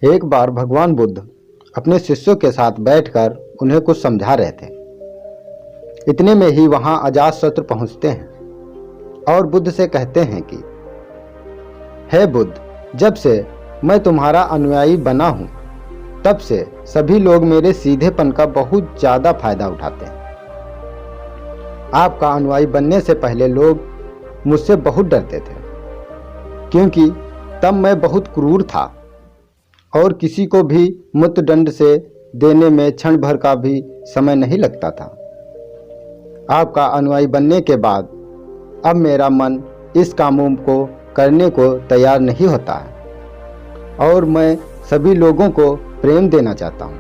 एक बार भगवान बुद्ध अपने शिष्यों के साथ बैठकर उन्हें कुछ समझा रहे थे। इतने में ही वहां अजातशत्रु पहुंचते हैं और बुद्ध से कहते हैं कि हे बुद्ध, जब से मैं तुम्हारा अनुयायी बना हूं तब से सभी लोग मेरे सीधेपन का बहुत ज़्यादा फायदा उठाते हैं। आपका अनुयायी बनने से पहले लोग मुझसे बहुत डरते थे, क्योंकि तब मैं बहुत क्रूर था और किसी को भी मृत्युदंड से देने में क्षण भर का भी समय नहीं लगता था। आपका अनुयायी बनने के बाद अब मेरा मन इस कामों को करने को तैयार नहीं होता है और मैं सभी लोगों को प्रेम देना चाहता हूँ,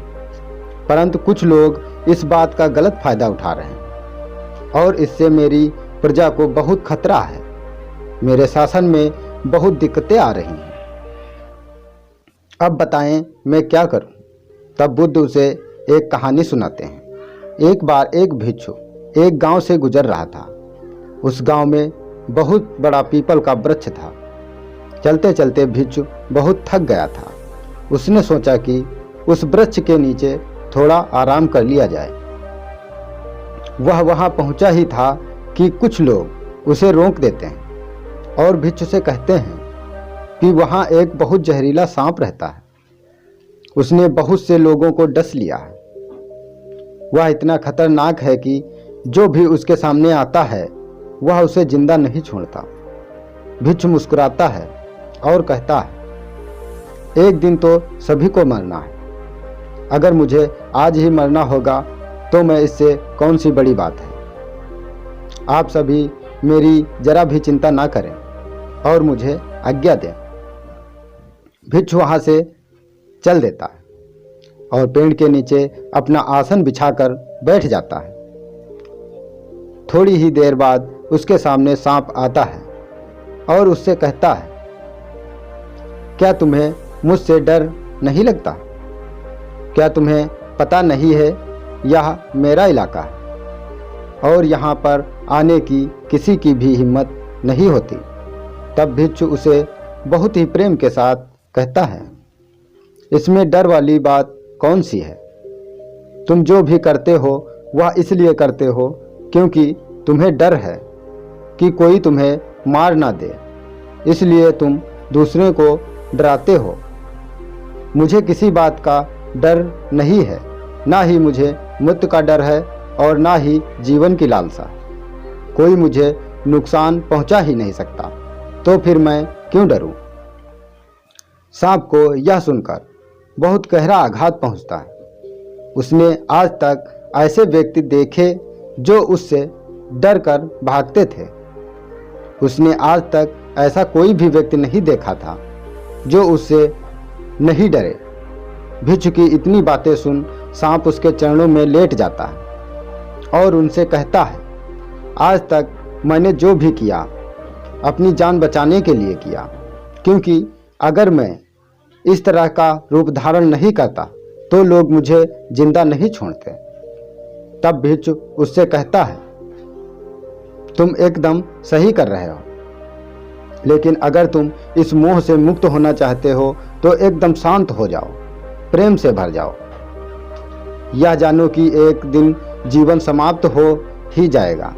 परंतु कुछ लोग इस बात का गलत फायदा उठा रहे हैं और इससे मेरी प्रजा को बहुत खतरा है। मेरे शासन में बहुत दिक्कतें आ रही हैं। अब बताएं मैं क्या करूं? तब बुद्ध उसे एक कहानी सुनाते हैं। एक बार एक भिक्षु एक गांव से गुजर रहा था। उस गांव में बहुत बड़ा पीपल का वृक्ष था। चलते चलते भिक्षु बहुत थक गया था। उसने सोचा कि उस वृक्ष के नीचे थोड़ा आराम कर लिया जाए। वह वहां पहुंचा ही था कि कुछ लोग उसे रोक देते हैं और भिक्षु से कहते हैं कि वहां एक बहुत जहरीला सांप रहता है। उसने बहुत से लोगों को डस लिया है। वह इतना खतरनाक है कि जो भी उसके सामने आता है वह उसे जिंदा नहीं छोड़ता। भिक्षु मुस्कुराता है और कहता है, एक दिन तो सभी को मरना है। अगर मुझे आज ही मरना होगा तो मैं इससे कौन सी बड़ी बात है। आप सभी मेरी जरा भी चिंता ना करें और मुझे आज्ञा दें। भिक्षु वहां से चल देता है और पेड़ के नीचे अपना आसन बिछाकर बैठ जाता है। थोड़ी ही देर बाद उसके सामने सांप आता है और उससे कहता है, क्या तुम्हें मुझसे डर नहीं लगता? क्या तुम्हें पता नहीं है यह मेरा इलाका है और यहाँ पर आने की किसी की भी हिम्मत नहीं होती? तब भिक्षु उसे बहुत ही प्रेम के साथ कहता है, इसमें डर वाली बात कौन सी है? तुम जो भी करते हो वह इसलिए करते हो क्योंकि तुम्हें डर है कि कोई तुम्हें मार ना दे, इसलिए तुम दूसरे को डराते हो। मुझे किसी बात का डर नहीं है, ना ही मुझे मृत्यु का डर है और ना ही जीवन की लालसा। कोई मुझे नुकसान पहुंचा ही नहीं सकता, तो फिर मैं क्यों डरूं? सांप को यह सुनकर बहुत गहरा आघात पहुंचता है। उसने आज तक ऐसे व्यक्ति देखे जो उससे डर कर भागते थे। उसने आज तक ऐसा कोई भी व्यक्ति नहीं देखा था जो उससे नहीं डरे। भिक्षु की इतनी बातें सुन सांप उसके चरणों में लेट जाता है और उनसे कहता है, आज तक मैंने जो भी किया अपनी जान बचाने के लिए किया, क्योंकि अगर मैं इस तरह का रूप धारण नहीं करता तो लोग मुझे जिंदा नहीं छोड़ते। तब भिक्षु उससे कहता है, तुम एकदम सही कर रहे हो, लेकिन अगर तुम इस मोह से मुक्त होना चाहते हो तो एकदम शांत हो जाओ, प्रेम से भर जाओ। यह जानो कि एक दिन जीवन समाप्त हो ही जाएगा।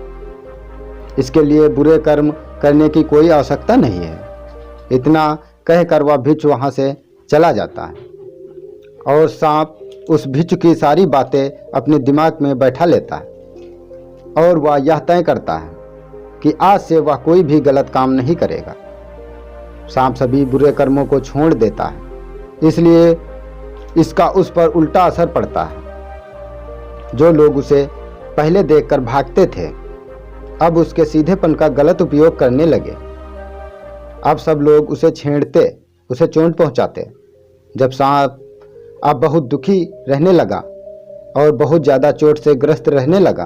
इसके लिए बुरे कर्म करने की कोई आवश्यकता नहीं है। इतना कहकर वह भिक्षु वहां से चला जाता है और सांप उस भिक्षु की सारी बातें अपने दिमाग में बैठा लेता है और वह यह तय करता है कि आज से वह कोई भी गलत काम नहीं करेगा। सांप सभी बुरे कर्मों को छोड़ देता है, इसलिए इसका उस पर उल्टा असर पड़ता है। जो लोग उसे पहले देखकर भागते थे अब उसके सीधेपन का गलत उपयोग करने लगे। अब सब लोग उसे छेड़ते, उसे चोट पहुंचाते। जब सांप अब बहुत दुखी रहने लगा और बहुत ज़्यादा चोट से ग्रस्त रहने लगा,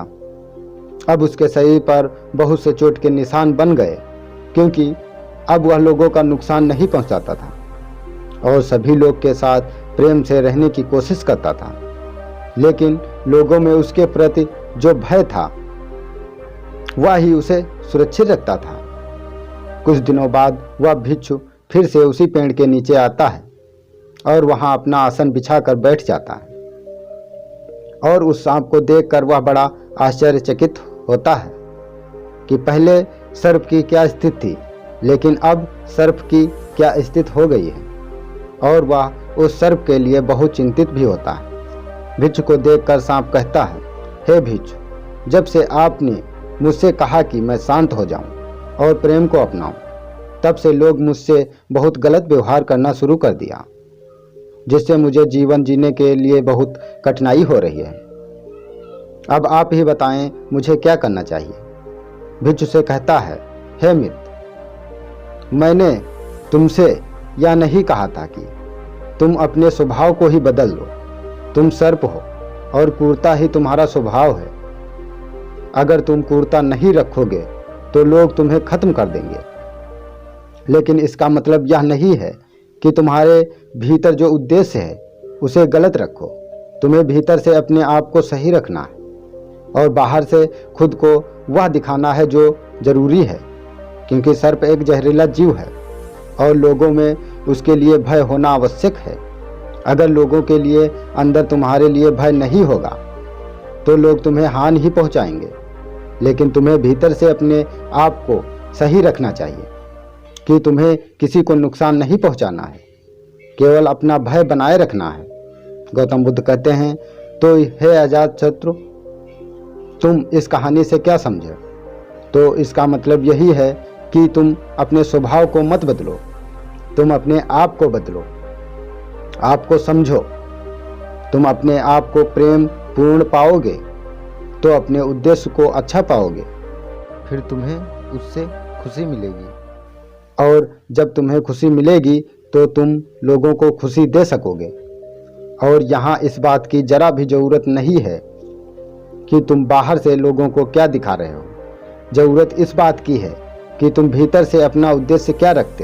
अब उसके शरीर पर बहुत से चोट के निशान बन गए, क्योंकि अब वह लोगों का नुकसान नहीं पहुंचाता था और सभी लोग के साथ प्रेम से रहने की कोशिश करता था। लेकिन लोगों में उसके प्रति जो भय था वह ही उसे सुरक्षित रखता था। कुछ दिनों बाद वह भिक्षु फिर से उसी पेड़ के नीचे आता है और वहाँ अपना आसन बिछाकर बैठ जाता है। और उस सांप को देखकर वह बड़ा आश्चर्यचकित होता है कि पहले सर्प की क्या स्थिति थी, लेकिन अब सर्प की क्या स्थिति हो गई है। और वह उस सर्प के लिए बहुत चिंतित भी होता है। भिक्षु को देखकर सांप कहता है, हे भिक्षु, जब से आपने मुझसे कहा कि मैं शांत हो जाऊं और प्रेम को अपनाऊं, तब से लोग मुझसे बहुत गलत व्यवहार करना शुरू कर दिया, जिससे मुझे जीवन जीने के लिए बहुत कठिनाई हो रही है। अब आप ही बताएं मुझे क्या करना चाहिए। भिक्षु से कहता है, हे मित्र, मैंने तुमसे यह नहीं कहा था कि तुम अपने स्वभाव को ही बदल लो। तुम सर्प हो और क्रूरता ही तुम्हारा स्वभाव है। अगर तुम क्रूरता नहीं रखोगे तो लोग तुम्हें खत्म कर देंगे। लेकिन इसका मतलब यह नहीं है कि तुम्हारे भीतर जो उद्देश्य है उसे गलत रखो। तुम्हें भीतर से अपने आप को सही रखना है और बाहर से खुद को वह दिखाना है जो जरूरी है, क्योंकि सर्प एक जहरीला जीव है और लोगों में उसके लिए भय होना आवश्यक है। अगर लोगों के लिए अंदर तुम्हारे लिए भय नहीं होगा तो लोग तुम्हें हानि ही पहुंचाएंगे। लेकिन तुम्हें भीतर से अपने आप को सही रखना चाहिए कि तुम्हें किसी को नुकसान नहीं पहुंचाना है, केवल अपना भय बनाए रखना है। गौतम बुद्ध कहते हैं, तो हे अजात शत्रु, तुम इस कहानी से क्या समझे? तो इसका मतलब यही है कि तुम अपने स्वभाव को मत बदलो, तुम अपने आप को बदलो, आपको समझो। तुम अपने आप को प्रेम पूर्ण पाओगे तो अपने उद्देश्य को अच्छा पाओगे, फिर तुम्हें उससे खुशी मिलेगी। और जब तुम्हें खुशी मिलेगी तो तुम लोगों को खुशी दे सकोगे। और यहाँ इस बात की जरा भी ज़रूरत नहीं है कि तुम बाहर से लोगों को क्या दिखा रहे हो। ज़रूरत इस बात की है कि तुम भीतर से अपना उद्देश्य क्या रखते हो।